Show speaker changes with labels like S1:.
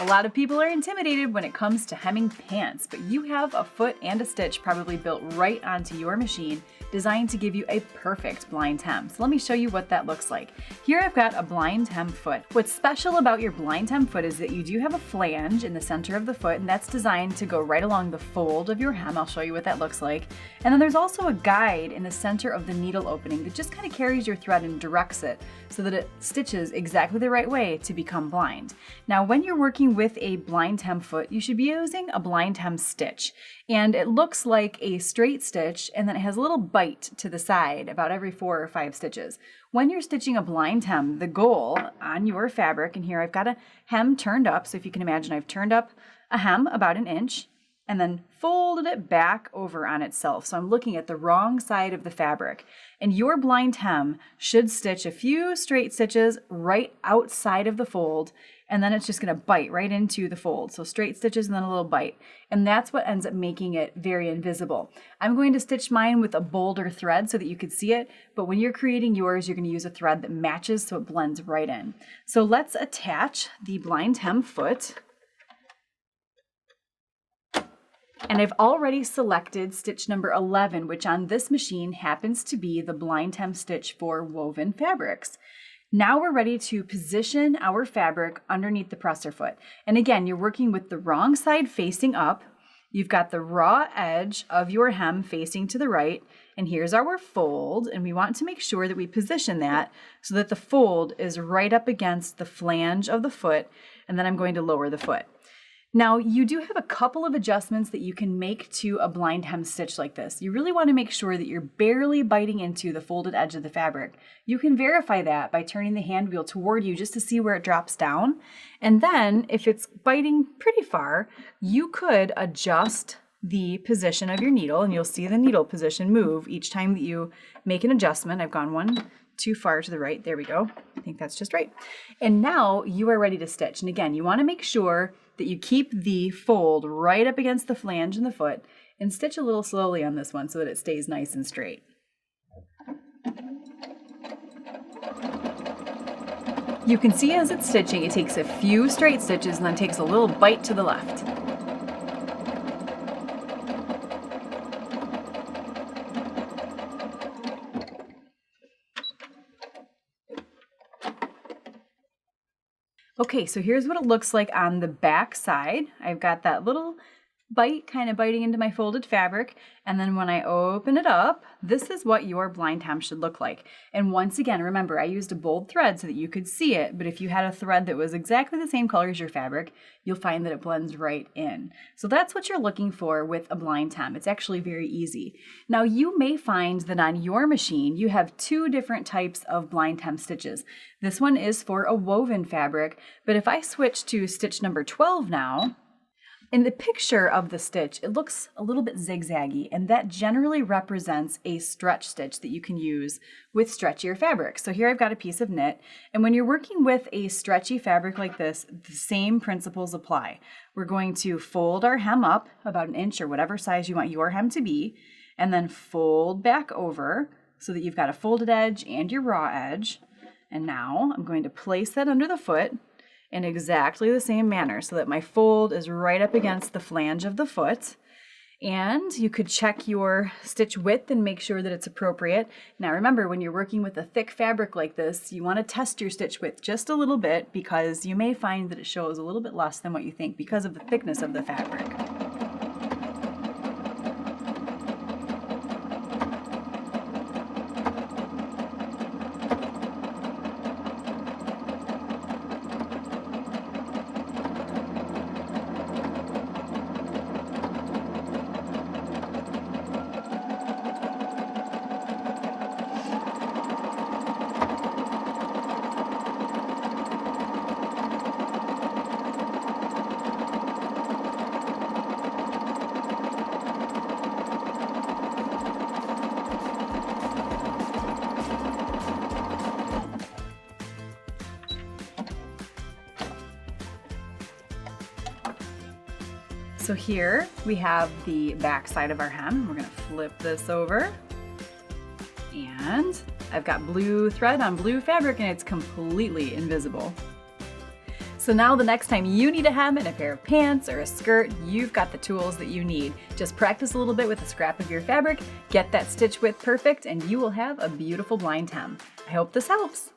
S1: A lot of people are intimidated when it comes to hemming pants, but you have a foot and a stitch probably built right onto your machine, designed to give you a perfect blind hem. So let me show you what that looks like. Here I've got a blind hem foot. What's special about your blind hem foot is that you do have a flange in the center of the foot, and that's designed to go right along the fold of your hem. I'll show you what that looks like. And then there's also a guide in the center of the needle opening that just kind of carries your thread and directs it so that it stitches exactly the right way to become blind. Now, when you're working with a blind hem foot, you should be using a blind hem stitch. And it looks like a straight stitch, and then it has a little bite to the side about every 4 or 5 stitches. When you're stitching a blind hem, the goal on your fabric, and here I've got a hem turned up, so if you can imagine, I've turned up a hem about 1 inch and then folded it back over on itself. So I'm looking at the wrong side of the fabric. And your blind hem should stitch a few straight stitches right outside of the fold, and then it's just gonna bite right into the fold. So straight stitches and then a little bite. And that's what ends up making it very invisible. I'm going to stitch mine with a bolder thread so that you could see it, but when you're creating yours, you're gonna use a thread that matches so it blends right in. So let's attach the blind hem foot. And I've already selected stitch number 11, which on this machine happens to be the blind hem stitch for woven fabrics. Now we're ready to position our fabric underneath the presser foot. And again, you're working with the wrong side facing up. You've got the raw edge of your hem facing to the right, and here's our fold, and we want to make sure that we position that so that the fold is right up against the flange of the foot, and then I'm going to lower the foot. Now, you do have a couple of adjustments that you can make to a blind hem stitch like this. You really want to make sure that you're barely biting into the folded edge of the fabric. You can verify that by turning the hand wheel toward you just to see where it drops down. And then, if it's biting pretty far, you could adjust the position of your needle, and you'll see the needle position move each time that you make an adjustment. I've gone one too far to the right. There we go. I think that's just right. And now you are ready to stitch. And again, you want to make sure that you keep the fold right up against the flange in the foot and stitch a little slowly on this one so that it stays nice and straight. You can see as it's stitching, it takes a few straight stitches and then takes a little bite to the left. Okay, so here's what it looks like on the back side. I've got that little bite kind of biting into my folded fabric, and then when I open it up, this is what your blind hem should look like. And once again, remember, I used a bold thread so that you could see it, but if you had a thread that was exactly the same color as your fabric, you'll find that it blends right in. So that's what you're looking for with a blind hem. It's actually very easy. Now, you may find that on your machine, you have 2 different types of blind hem stitches. This one is for a woven fabric, but if I switch to stitch number 12 now, in the picture of the stitch, it looks a little bit zigzaggy, and that generally represents a stretch stitch that you can use with stretchier fabric. So here I've got a piece of knit, and when you're working with a stretchy fabric like this, the same principles apply. We're going to fold our hem up about 1 inch or whatever size you want your hem to be, and then fold back over so that you've got a folded edge and your raw edge. And now I'm going to place that under the foot in exactly the same manner so that my fold is right up against the flange of the foot. And you could check your stitch width and make sure that it's appropriate. Now remember, when you're working with a thick fabric like this, you want to test your stitch width just a little bit because you may find that it shows a little bit less than what you think because of the thickness of the fabric. So here we have the back side of our hem. We're gonna flip this over, and I've got blue thread on blue fabric and it's completely invisible. So now the next time you need a hem in a pair of pants or a skirt, you've got the tools that you need. Just practice a little bit with a scrap of your fabric, get that stitch width perfect, and you will have a beautiful blind hem. I hope this helps.